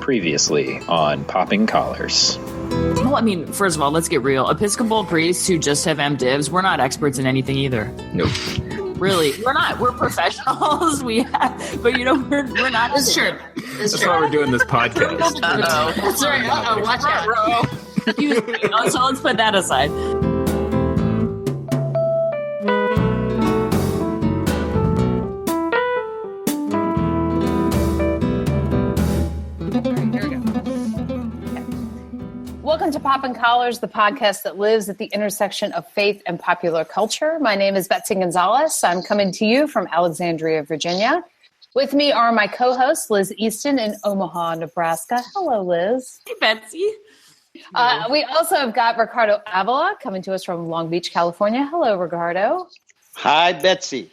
Previously on Popping Collars. Well, I mean, first of all, let's get real. Episcopal priests who just have MDivs, we're not experts in anything either. Nope. Really, we're not. We're professionals. But we're not. It's true. That's why we're doing this podcast. Uh-oh. That's right. Uh-oh, watch out. So let's put that aside. Welcome to Poppin' Collars, the podcast that lives at the intersection of faith and popular culture. My name is Betsy Gonzalez. I'm coming to you from Alexandria, Virginia. With me are my co-hosts, Liz Easton in Omaha, Nebraska. Hello, Liz. Hey, Betsy. We also have got Ricardo Avila coming to us from Long Beach, California. Hello, Ricardo. Hi, Betsy.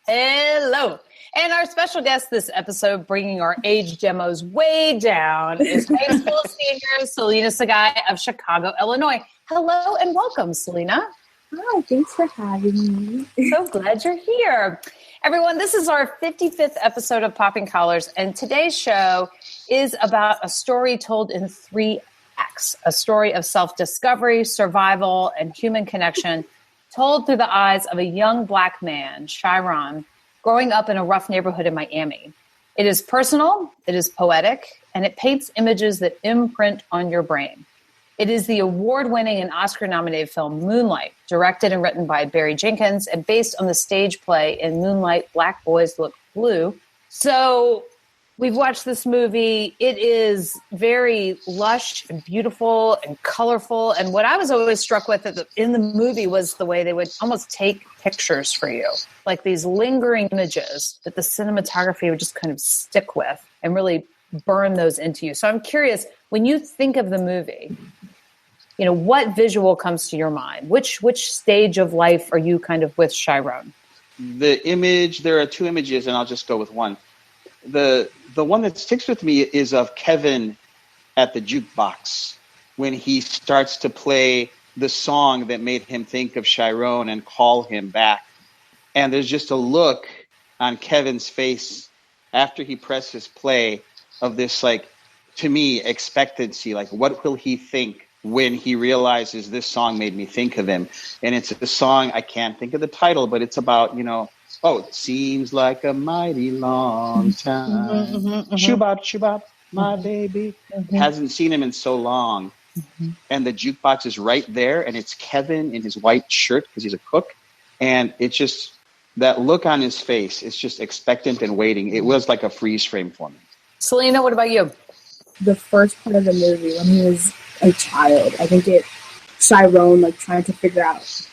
Hello. And our special guest this episode, bringing our age demos way down, is high school senior Salina Tsegai of Chicago, Illinois. Hello and welcome, Salina. Hi, thanks for having me. So glad you're here. Everyone, this is our 55th episode of Popping Collars, and today's show is about a story told in 3 acts, a story of self-discovery, survival, and human connection, told through the eyes of a young Black man, Chiron, growing up in a rough neighborhood in Miami. It is personal, it is poetic, and it paints images that imprint on your brain. It is the award-winning and Oscar-nominated film Moonlight, directed and written by Barry Jenkins and based on the stage play in Moonlight, Black Boys Look Blue. So we've watched this movie. It is very lush and beautiful and colorful. And what I was always struck with in the movie was the way they would almost take pictures for you, like these lingering images that the cinematography would just kind of stick with and really burn those into you. So I'm curious, when you think of the movie, what visual comes to your mind? Which stage of life are you kind of with Chiron? The image, there are 2 images, and I'll just go with one. The one that sticks with me is of Kevin at the jukebox when he starts to play the song that made him think of Chiron and call him back. And there's just a look on Kevin's face after he presses play of this, to me, expectancy. What will he think when he realizes this song made me think of him? And it's a song, I can't think of the title, but it's about, it seems like a mighty long time. Shoo-bop, shoo-bop, my baby. Hasn't seen him in so long. And the jukebox is right there, and it's Kevin in his white shirt because he's a cook. And it's just that look on his face. It's just expectant and waiting. It was like a freeze frame for me. Selena, what about you? The first part of the movie, when he was a child, I think Chiron, trying to figure out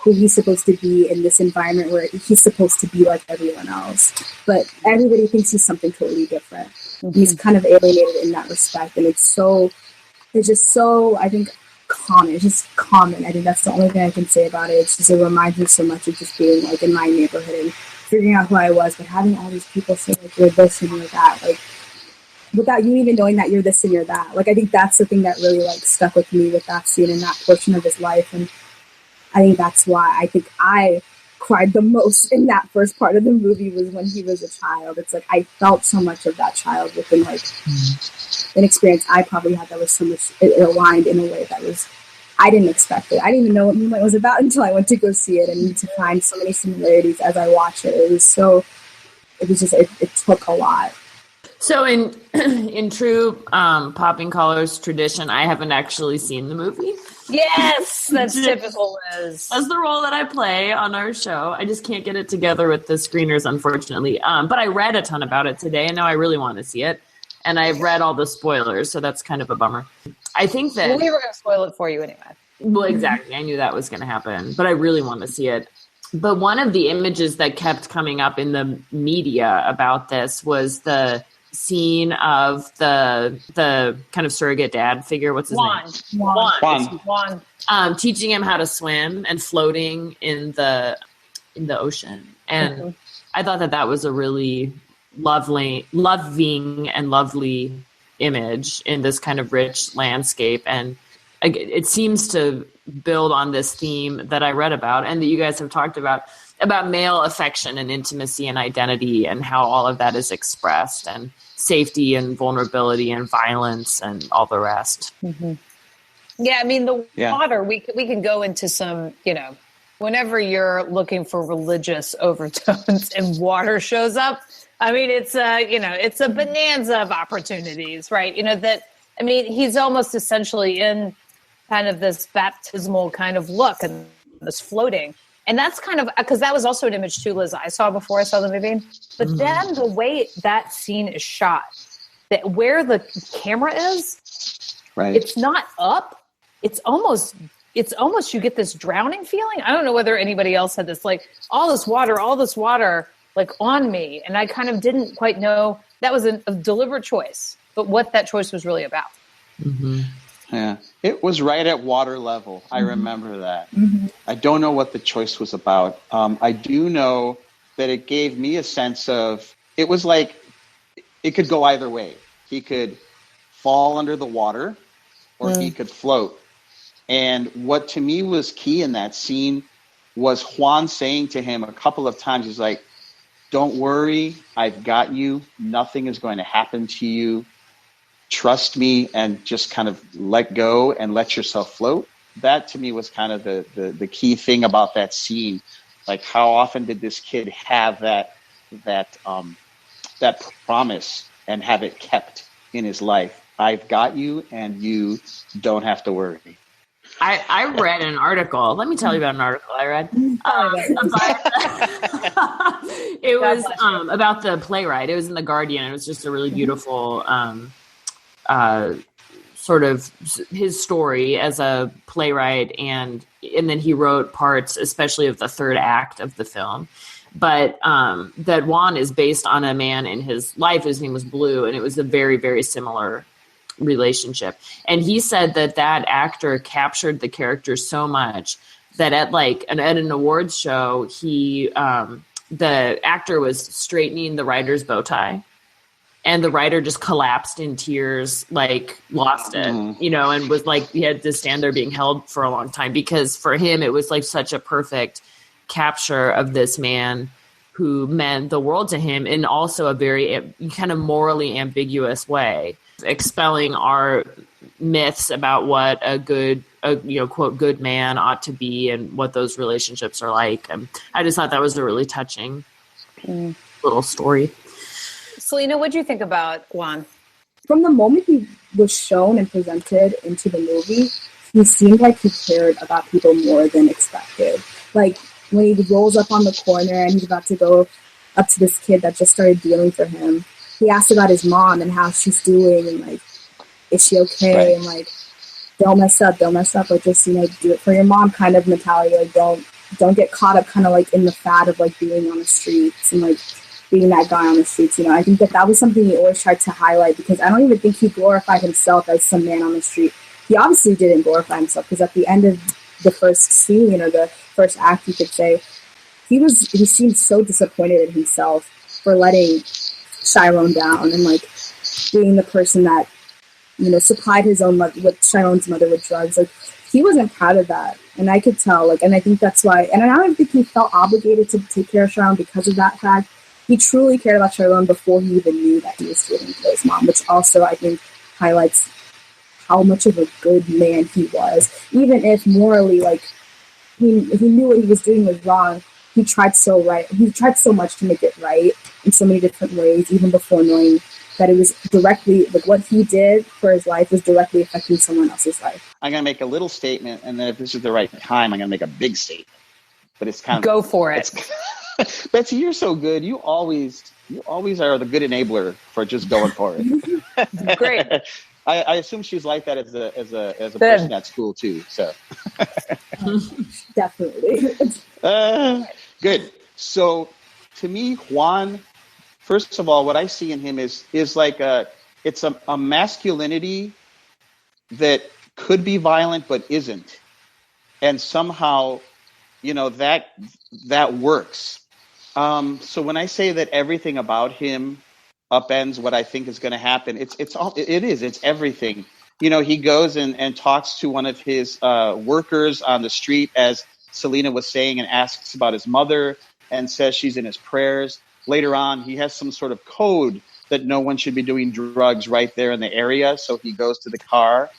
who he's supposed to be in this environment where he's supposed to be like everyone else. But everybody thinks he's something totally different. He's kind of alienated in that respect. And it's just so, I think, common. It's just common. I think that's the only thing I can say about it. It's just, it reminds me so much of just being in my neighborhood and figuring out who I was, but having all these people say you're this and you're that, without you even knowing that you're this and you're that. I think that's the thing that really stuck with me with that scene and that portion of his life. And I think that's why I think I cried the most in that first part of the movie was when he was a child. It's I felt so much of that child within an experience I probably had that was so much, it aligned in a way that was, I didn't expect it. I didn't even know what Moonlight was about until I went to go see it, and to find so many similarities as I watched it. It took a lot. So in true Popping Collars tradition, I haven't actually seen the movie. Yes, that's typical, Liz. That's the role that I play on our show. I just can't get it together with the screeners, unfortunately. But I read a ton about it today, and now I really want to see it. And I've read all the spoilers, so that's kind of a bummer. I think that... Well, we were going to spoil it for you anyway. Well, exactly. I knew that was going to happen. But I really want to see it. But one of the images that kept coming up in the media about this was the scene of the kind of surrogate dad figure. What's his name? Juan. Teaching him how to swim and floating in the ocean. And I thought that was a really loving and lovely image in this kind of rich landscape. And it seems to build on this theme that I read about and that you guys have talked about about male affection and intimacy and identity and how all of that is expressed, and safety and vulnerability and violence and all the rest. Mm-hmm. Yeah, I mean, the water, we can go into some, whenever you're looking for religious overtones and water shows up, I mean, it's a bonanza of opportunities, right? He's almost essentially in kind of this baptismal kind of look and this floating. And that's kind of, because that was also an image too, Liz, I saw before I saw the movie. But then the way that scene is shot, that where the camera is, right, it's not up. It's almost you get this drowning feeling. I don't know whether anybody else had this, like all this water, like on me. And I kind of didn't quite know that was a deliberate choice, but what that choice was really about. Mm-hmm. Yeah, it was right at water level. I remember that. Mm-hmm. I don't know what the choice was about. I do know that it gave me a sense of, it was like, it could go either way. He could fall under the water or he could float. And what to me was key in that scene was Juan saying to him a couple of times, he's like, don't worry, I've got you. Nothing is going to happen to you. Trust me, and just kind of let go and let yourself float. That to me was kind of the key thing about that scene. Like, how often did this kid have that promise and have it kept in his life? I've got you, and you don't have to worry. I read an article. Let me tell you about an article I read. It was about the playwright. It was in The Guardian. It was just a really beautiful sort of his story as a playwright, and then he wrote parts, especially of the third act of the film. But that Juan is based on a man in his life whose name was Blue, and it was a very, very similar relationship. And he said that actor captured the character so much that at an awards show, the actor was straightening the writer's bow tie, and the writer just collapsed in tears, like lost it, and was like, he had to stand there being held for a long time, because for him, it was like such a perfect capture of this man who meant the world to him in also a very kind of morally ambiguous way, expelling our myths about what a good, quote, good man ought to be and what those relationships are like. And I just thought that was a really touching little story. Salina, what do you think about Juan? From the moment he was shown and presented into the movie, he seemed like he cared about people more than expected. Like, when he rolls up on the corner and he's about to go up to this kid that just started dealing for him, he asked about his mom and how she's doing, and like, is she okay? Right. And like, don't mess up, like, just, do it for your mom kind of mentality. Like, don't get caught up kind of like in the fad of like being on the streets and like being that guy on the streets. I think that was something he always tried to highlight, because I don't even think he glorified himself as some man on the street. He obviously didn't glorify himself, because at the end of the first scene, the first act, you could say, he seemed so disappointed in himself for letting Chiron down and like being the person that, supplied his own mother with Chiron's mother with drugs. Like, he wasn't proud of that. And I could tell, and I think that's why, and I don't think he felt obligated to take care of Chiron because of that fact. He truly cared about Chiron before he even knew that he was dealing with his mom, which also, I think, highlights how much of a good man he was. Even if morally, like, he knew what he was doing was wrong, he tried so much to make it right in so many different ways, even before knowing that it was directly, like, what he did for his life was directly affecting someone else's life. I'm going to make a little statement, and then if this is the right time, I'm going to make a big statement. But it's kind of... Go for it. Betsy, you're so good. You always are the good enabler for just going for it. Great. I assume she's like that as a person at school too. So definitely. Good. So to me, Juan, first of all, what I see in him is like it's a masculinity that could be violent but isn't, and somehow, that works. So when I say that everything about him upends what I think is going to happen, it's everything. He goes and talks to one of his workers on the street, as Salina was saying, and asks about his mother. and says she's in his prayers. Later on, he has some sort of code that no one should be doing drugs right there in the area. So he goes to the car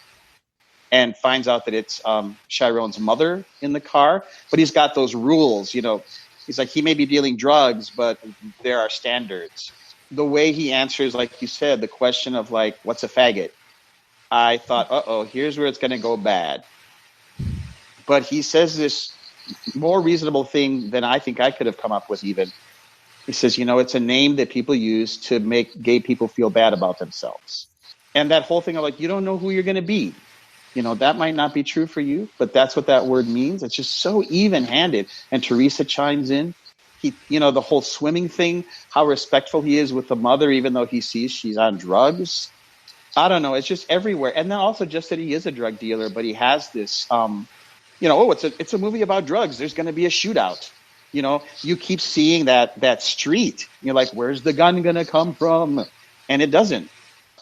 and finds out that it's Chiron's mother in the car. But he's got those rules, you know. He's like, he may be dealing drugs, but there are standards. The way he answers, like you said, the question of like, what's a faggot? I thought, here's where it's going to go bad. But he says this more reasonable thing than I think I could have come up with even. He says, you know, it's a name that people use to make gay people feel bad about themselves. And that whole thing of like, you don't know who you're going to be. You know, that might not be true for you, but that's what that word means. It's just so even-handed. And Teresa chimes in. He, you know, the whole swimming thing, how respectful he is with the mother, even though he sees she's on drugs. I don't know. It's just everywhere. And then also just that he is a drug dealer, but he has this, it's a movie about drugs. There's going to be a shootout. You know, you keep seeing that street. You're like, where's the gun going to come from? And it doesn't.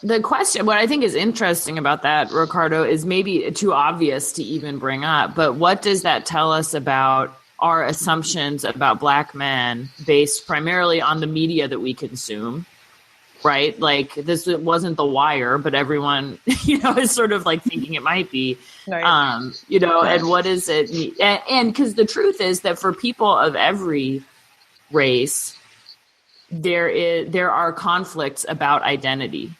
The question, what I think is interesting about that, Ricardo, is maybe too obvious to even bring up, but what does that tell us about our assumptions about Black men based primarily on the media that we consume, right? Like this wasn't The Wire, but everyone, you know, is sort of like thinking it might be, you know, and what is it? And because the truth is that for people of every race, there are conflicts about identity.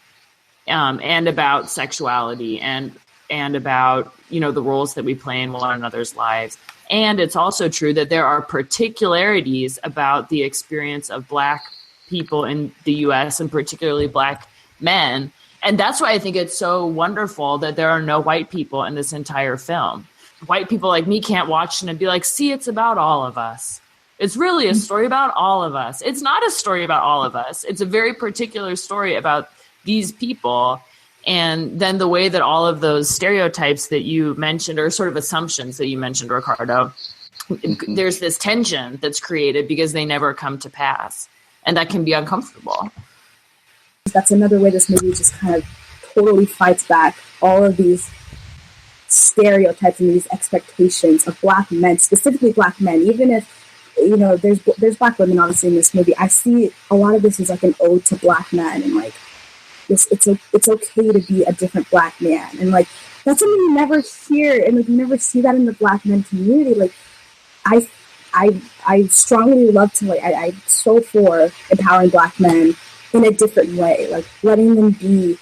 And about sexuality and about, you know, the roles that we play in one another's lives. And it's also true that there are particularities about the experience of Black people in the U.S. and particularly Black men. And that's why I think it's so wonderful that there are no white people in this entire film. White people like me can't watch it and be like, see, it's about all of us. It's really a story about all of us. It's not a story about all of us. It's a very particular story about these people, and then the way that all of those stereotypes that you mentioned, or sort of assumptions that you mentioned, Ricardo, there's this tension that's created because they never come to pass, and that can be uncomfortable. That's another way this movie just kind of totally fights back all of these stereotypes and these expectations of Black men, specifically Black men. Even if, you know, there's Black women obviously in this movie, I see a lot of this as like an ode to Black men, and like, it's okay to be a different Black man, and like that's something you never hear, and like you never see that in the Black men community. Like I strongly love to I'm so for empowering Black men in a different way, like letting them be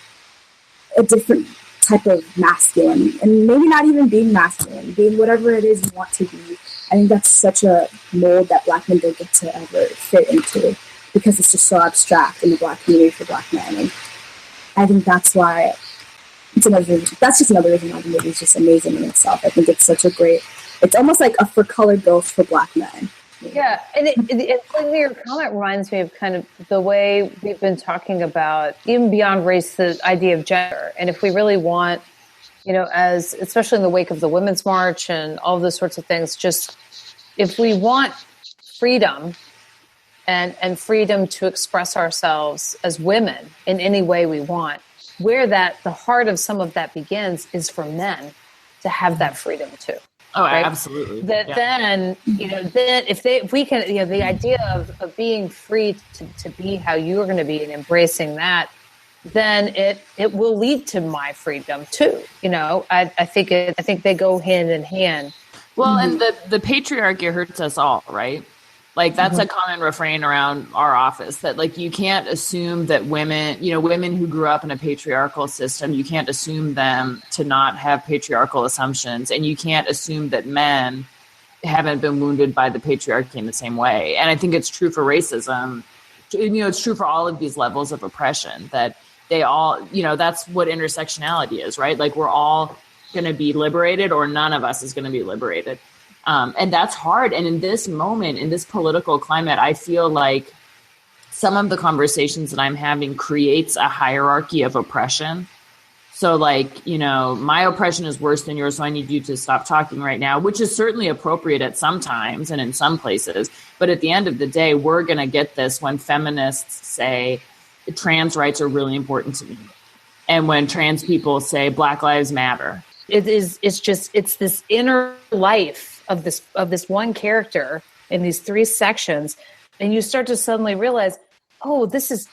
a different type of masculine, and maybe not even being masculine, being whatever it is you want to be. I think that's such a mold that Black men don't get to ever fit into because it's just so abstract in the Black community for Black men. And I think that's why that's just another reason why the movie is just amazing in itself. I think it's it's almost like a For Colored Ghost for Black men. Yeah, and your comment reminds me of kind of the way we've been talking about, even beyond race, the idea of gender. And if we really want, you know, especially in the wake of the Women's March and all those sorts of things, just if we want freedom and freedom to express ourselves as women in any way we want, where the heart of some of that begins is for men to have that freedom too. Oh, right? Absolutely. Then, you know, if we can, you know, the idea of being free to be how you are going to be and embracing that, then it will lead to my freedom too. You know, I think they go hand in hand. Well, and the patriarchy hurts us all, right? Like that's a common refrain around our office, that like you can't assume that women who grew up in a patriarchal system, you can't assume them to not have patriarchal assumptions, and you can't assume that men haven't been wounded by the patriarchy in the same way. And I think it's true for racism. You know, it's true for all of these levels of oppression, that they all, you know, that's what intersectionality is, right? Like we're all going to be liberated, or none of us is going to be liberated. And that's hard. And in this moment, in this political climate, I feel like some of the conversations that I'm having creates a hierarchy of oppression. So like, you know, my oppression is worse than yours, so I need you to stop talking right now, which is certainly appropriate at some times and in some places. But at the end of the day, we're going to get this when feminists say trans rights are really important to me. And when trans people say Black Lives Matter. It's this inner life of this one character in these three sections, and you start to suddenly realize, oh, this is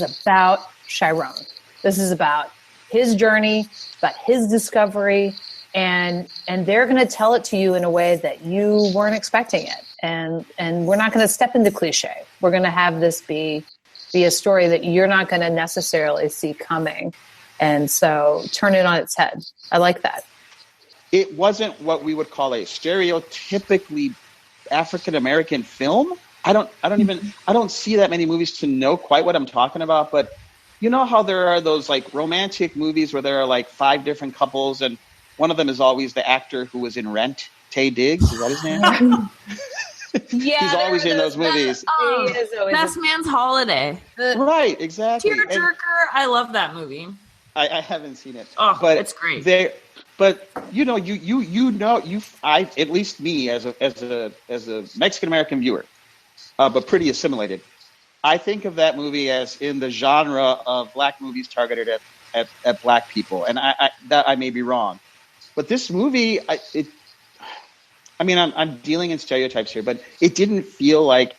about Chiron. This is about his journey, about his discovery, and they're going to tell it to you in a way that you weren't expecting it. And we're not going to step into cliche. We're going to have this be a story that you're not going to necessarily see coming. And so turn it on its head. I like that. It wasn't what we would call a stereotypically African-American film. I don't see that many movies to know quite what I'm talking about, but you know how there are those like romantic movies where there are like 5 different couples and one of them is always the actor who was in Rent, Taye Diggs, is that his name? Yeah, he's always in those movies. Best Man's Holiday. Right, exactly. Tearjerker. I love that movie. I haven't seen it. Oh, but it's great. But at least me as a Mexican American viewer, but pretty assimilated. I think of that movie as in the genre of black movies targeted at black people, and I may be wrong, but this movie, I'm dealing in stereotypes here, but it didn't feel like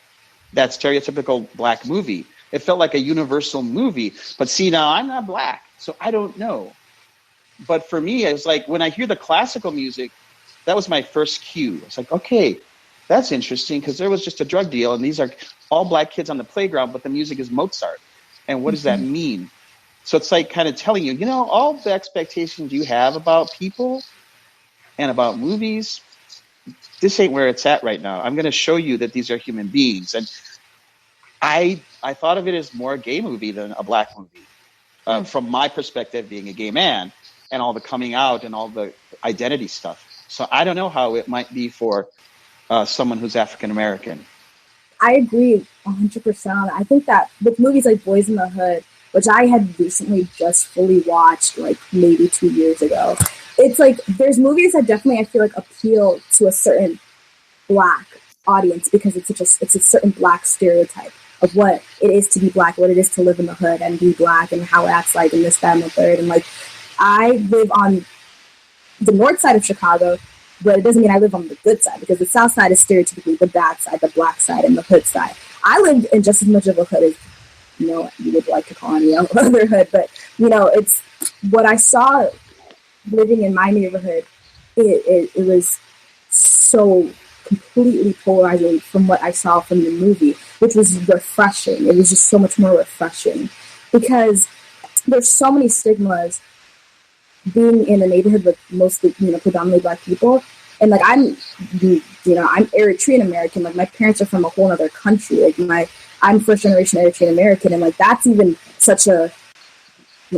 that stereotypical black movie. It felt like a universal movie. But see, now I'm not black, so I don't know. But for me, it's like when I hear the classical music, that was my first cue. It's like, okay, that's interesting because there was just a drug deal and these are all black kids on the playground, but the music is Mozart. And what does that mean? So it's like kind of telling you, all the expectations you have about people and about movies, this ain't where it's at right now. I'm going to show you that these are human beings. And I thought of it as more a gay movie than a black movie, from my perspective, being a gay man and all the coming out and all the identity stuff. So I don't know how it might be for someone who's African American. I agree 100% on that. I think that with movies like Boys in the Hood, which I had recently just fully watched like maybe 2 years ago, it's like there's movies that definitely I feel like appeal to a certain black audience because it's a certain black stereotype of what it is to be black, what it is to live in the hood and be black and how that's like in this, that, and the third. And like I live on the north side of Chicago, but it doesn't mean I live on the good side because the south side is stereotypically the bad side, the black side, and the hood side. I lived in just as much of a hood as you would like to call any other hood, but it's what I saw living in my neighborhood. It was so completely polarizing from what I saw from the movie, which was refreshing. It was just so much more refreshing because there's so many stigmas being in a neighborhood with mostly, predominantly black people. And like, I'm Eritrean American. Like my parents are from a whole other country. Like I'm first generation Eritrean American. And like, that's even such a,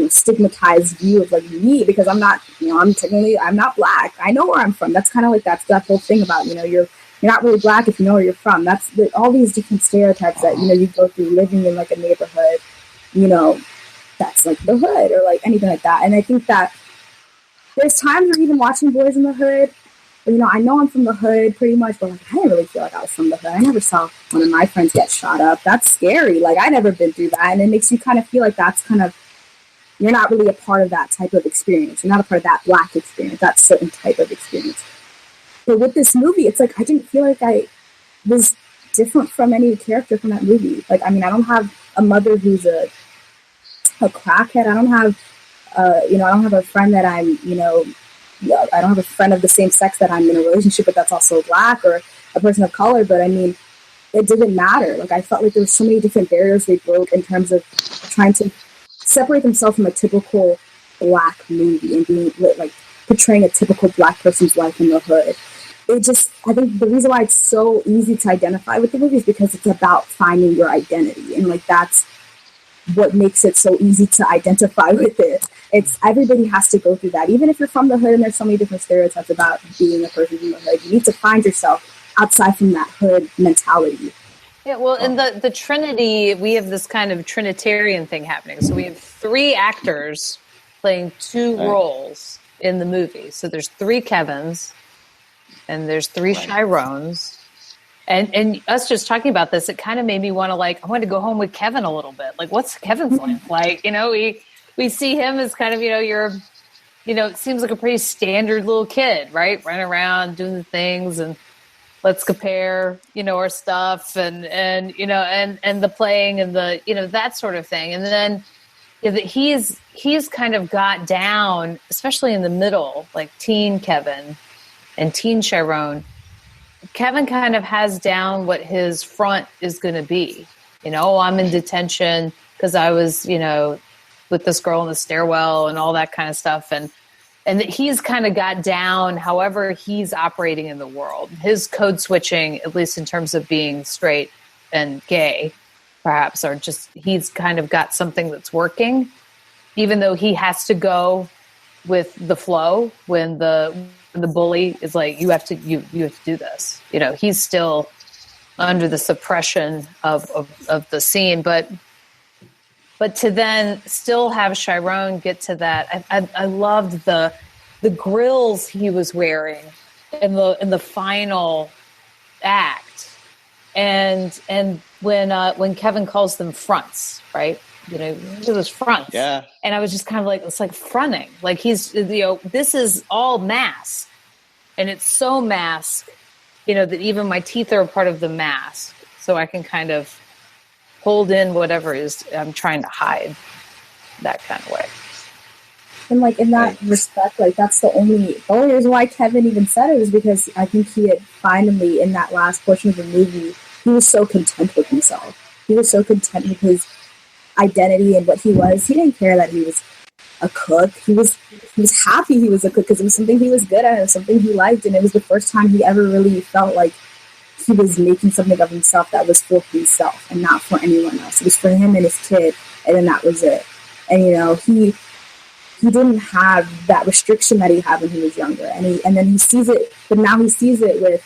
stigmatized view of like me because I'm not, I'm not black. I know where I'm from. That's kind of like, that's that whole thing about, you're not really black if you know where you're from. That's all these different stereotypes that, you go through living in like a neighborhood, that's like the hood or like anything like that. And I think that there's times where even watching Boys in the Hood, where, I know I'm from the hood pretty much, but like, I didn't really feel like I was from the hood. I never saw one of my friends get shot up. That's scary. Like I never been through that. And it makes you kind of feel like that's kind of, you're not really a part of that type of experience. You're not a part of that black experience, that certain type of experience. But with this movie, it's like I didn't feel like I was different from any character from that movie. Like, I don't have a mother who's a crackhead. I don't have, I don't have a friend that I don't have a friend of the same sex that I'm in a relationship with that's also black or a person of color. But it didn't matter. Like, I felt like there were so many different barriers they broke in terms of trying to separate themselves from a typical black movie and being like portraying a typical black person's life in the hood. I think the reason why it's so easy to identify with the movie is because it's about finding your identity. And like, that's what makes it so easy to identify with it. It's everybody has to go through that. Even if you're from the hood and there's so many different stereotypes about being a person from the hood, you need to find yourself outside from that hood mentality. Yeah, well, in the Trinity, we have this kind of Trinitarian thing happening. So we have 3 actors playing 2 roles in the movie. So there's 3 Kevins and there's 3 Chirons. And us just talking about this, it kind of made me want to I want to go home with Kevin a little bit. Like, what's Kevin's life like? We see him as kind of, it seems like a pretty standard little kid, right? Running around, doing the things. And let's compare, our stuff and the playing and the, that sort of thing. And then he's kind of got down, especially in the middle, like teen Kevin and teen Chiron. Kevin kind of has down what his front is going to be. I'm in detention because I was, with this girl in the stairwell and all that kind of stuff. And that he's kind of got down however he's operating in the world. His code switching, at least in terms of being straight and gay, perhaps, or just he's kind of got something that's working, even though he has to go with the flow when the bully is like, you have to do this. He's still under the suppression of the scene, but to then still have Chiron get to that, I loved the grills he was wearing in the final act, and when Kevin calls them fronts, right? It was fronts. Yeah. And I was just kind of like, it's like fronting. Like he's, this is all mask, and it's so mask, that even my teeth are a part of the mask, so I can kind of hold in whatever is I'm trying to hide, that kind of way. And like in that respect, like that's the only reason why Kevin even said it was because I think he had finally, in that last portion of the movie, he was so content with himself. He was so content with his identity and what he was. He didn't care that he was a cook. He was happy he was a cook because it was something he was good at. It was something he liked, and it was the first time he ever really felt like he was making something of himself that was for himself and not for anyone else. It was for him and his kid, and then that was it. And he didn't have that restriction that he had when he was younger, and then he sees it, but now he sees it with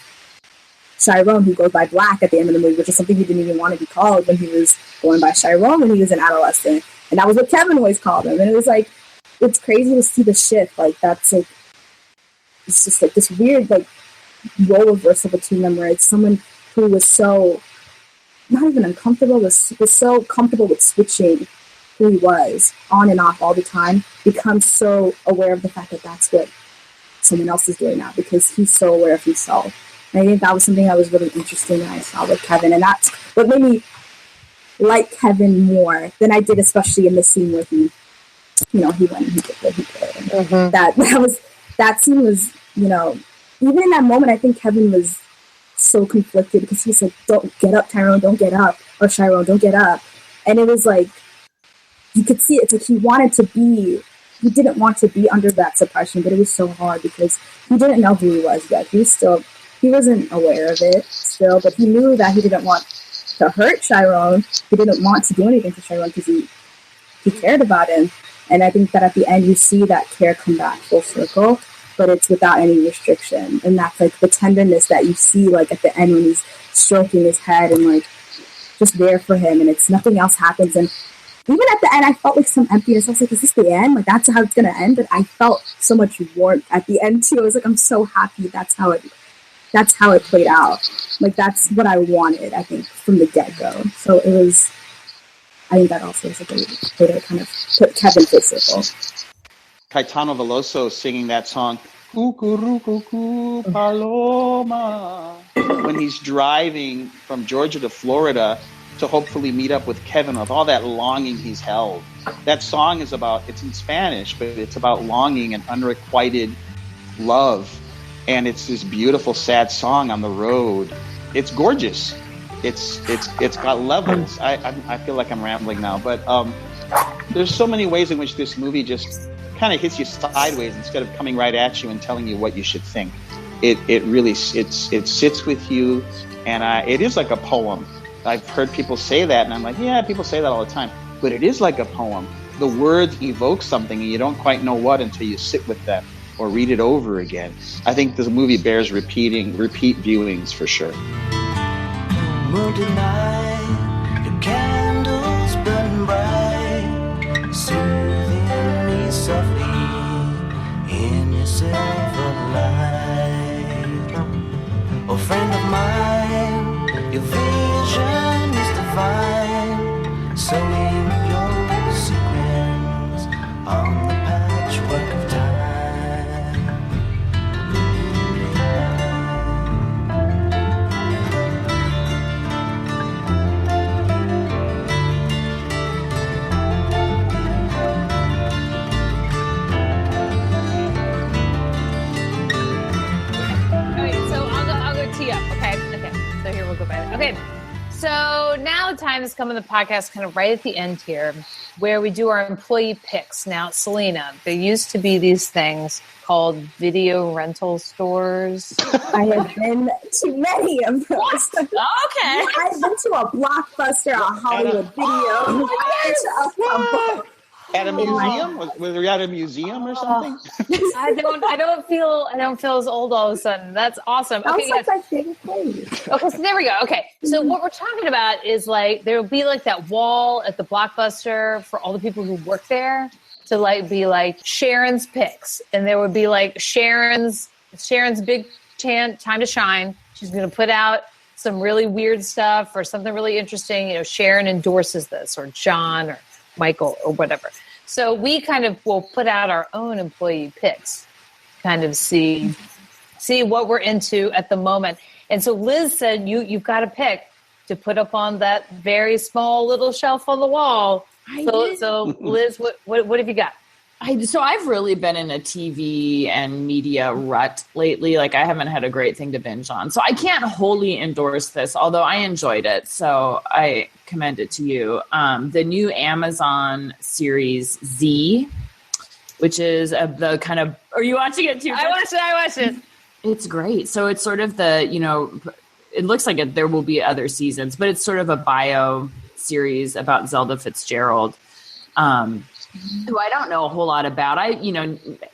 Chiron, who goes by Black at the end of the movie, which is something he didn't even want to be called when he was going by Chiron when he was an adolescent, and that was what Kevin always called him. And it was like, it's crazy to see the shift. Like that's like, it's just like this weird like role reversal between them, where it's someone who was so not even uncomfortable, was so comfortable with switching who he was on and off all the time, becomes so aware of the fact that that's what someone else is doing now because he's so aware of himself. And I think that was something that was really interesting that I saw with Kevin, and that's what made me like Kevin more than I did, especially in the scene where he went and he did what he did. And that scene was, even in that moment, I think Kevin was so conflicted because he's like, "Don't get up, Tyrone, don't get up," or Chiron, "Don't get up," and it was like you could see it. It's like he didn't want to be under that suppression, but it was so hard because he didn't know who he was yet. He wasn't aware of it still, but he knew that he didn't want to hurt Chiron. He didn't want to do anything to Chiron because he cared about him. And I think that at the end you see that care come back full circle, but it's without any restriction. And that's like the tenderness that you see like at the end when he's stroking his head and like just there for him, and it's nothing else happens. And even at the end I felt like some emptiness. I was like, is this the end? Like that's how it's gonna end? But I felt so much warmth at the end too. I was like, I'm so happy that's how it played out. Like that's what I wanted, I think, from the get-go. So it was, I think that also is a great way to kind of put Kevin full circle. Caetano Veloso singing that song, Cuckoo Paloma, when he's driving from Georgia to Florida to hopefully meet up with Kevin, with all that longing he's held. That song is about, it's in Spanish, but it's about longing and unrequited love. And it's this beautiful, sad song on the road. It's gorgeous. It's got levels. I feel like I'm rambling now, but there's so many ways in which this movie just kind of hits you sideways instead of coming right at you and telling you what you should think. It really sits with you, and it is like a poem. I've heard people say that, and I'm like, yeah, people say that all the time, but it is like a poem. The words evoke something, and you don't quite know what until you sit with them or read it over again. I think this movie bears repeat viewings for sure. Moonlit night, your candles burn bright, soothing me softly in your silver light. Oh, friend of mine, your vision is divine, sewing your sequins on the patchwork of time. So now time has come in the podcast kind of right at the end here where we do our employee picks. Now, Salina, there used to be these things called video rental stores. I have been to many of those. Okay. I've been to a Blockbuster, a Hollywood Video. At a museum? Was we at a museum or something? I don't feel as old all of a sudden. That's awesome. That Okay, was like my favorite place. Okay, so there we go. Okay, so what we're talking about is like there will be like that wall at the Blockbuster for all the people who work there to like be like Sharon's picks, and there would be like Sharon's big time to shine. She's going to put out some really weird stuff or something really interesting. You know, Sharon endorses this, or John, or Michael, or whatever. So we kind of will put out our own employee picks, kind of see what we're into at the moment. And so Liz said, you've got to pick to put up on that very small little shelf on the wall. So Liz, what have you got? So I've really been in a TV and media rut lately. Like I haven't had a great thing to binge on. So I can't wholly endorse this, although I enjoyed it. So I commend it to you. The new Amazon series Z, which is the kind of, are you watching it too? I watched it. It's great. So it's sort of it looks like there will be other seasons, but it's sort of a bio series about Zelda Fitzgerald. Who I don't know a whole lot about. I,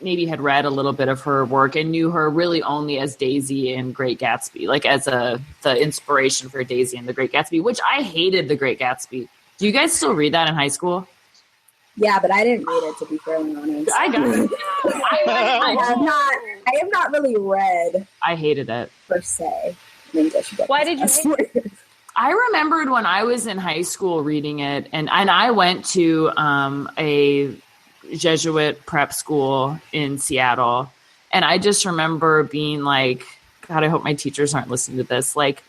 maybe had read a little bit of her work and knew her really only as Daisy in Great Gatsby, like as the inspiration for Daisy in The Great Gatsby, which I hated The Great Gatsby. Do you guys still read that in high school? Yeah, but I didn't read it, to be fairly honest. I got it. I have not really read. I hated it. Per se. Maybe I should get Why did you hate it? I remembered when I was in high school reading it, and I went to a Jesuit prep school in Seattle, and I just remember being like, God, I hope my teachers aren't listening to this. Like,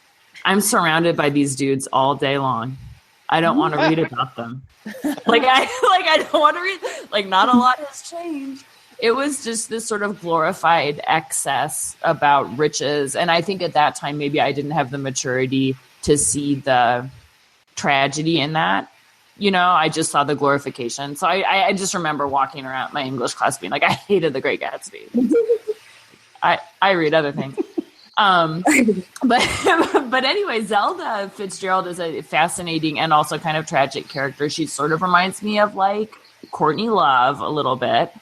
I'm surrounded by these dudes all day long. I don't want to read about them. I don't want to read. Like, not a lot has changed. It was just this sort of glorified excess about riches, and I think at that time maybe I didn't have the maturity to see the tragedy in that. I just saw the glorification. So I just remember walking around my English class being like, I hated The Great Gatsby. I read other things. But anyway, Zelda Fitzgerald is a fascinating and also kind of tragic character. She sort of reminds me of like Courtney Love a little bit.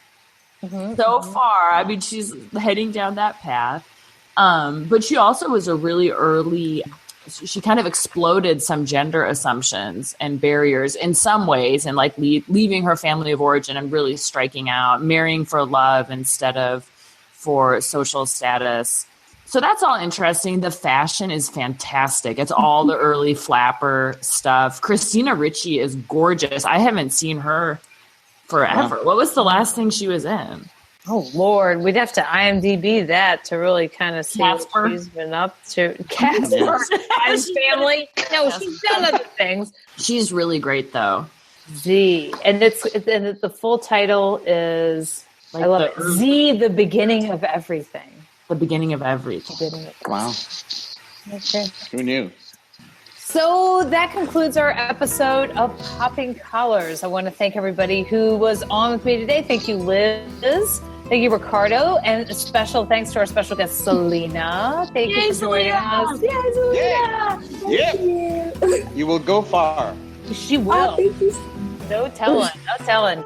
So far, I mean, she's heading down that path. But she also was a really early, she kind of exploded some gender assumptions and barriers in some ways, and like leaving her family of origin and really striking out, marrying for love instead of for social status. So that's all interesting. The fashion is fantastic. It's all the early flapper stuff. Christina Ricci is gorgeous. I haven't seen her forever. What was the last thing she was in? Oh, Lord. We'd have to IMDb that to really kind of see Casper. what she's been up to. Casper and family. No, she's done other things. She's really great, though. Z. And the full title is, Like I love it, Z, the beginning of everything. The beginning of everything. Wow. Okay. Who knew? So that concludes our episode of Popping Collars. I want to thank everybody who was on with me today. Thank you, Liz. Thank you, Ricardo. And a special thanks to our special guest, Salina. Thank you for joining us. Yay, Salina! Yeah. You will go far. She will. Thank you. No telling. No telling.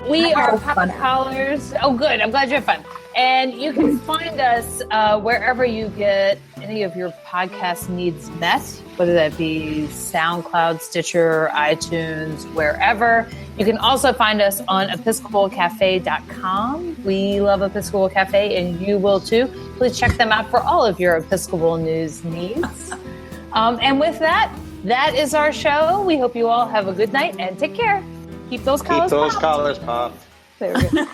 We are Popping Collars. Oh, good. I'm glad you had fun. And you can find us wherever you get any of your podcast needs met, whether that be SoundCloud, Stitcher, iTunes, wherever. You can also find us on episcopalcafe.com. We love Episcopal Cafe, and you will too. Please check them out for all of your Episcopal news needs. And with that is our show. We hope you all have a good night and take care. Keep those collars popped. Popped. There we go.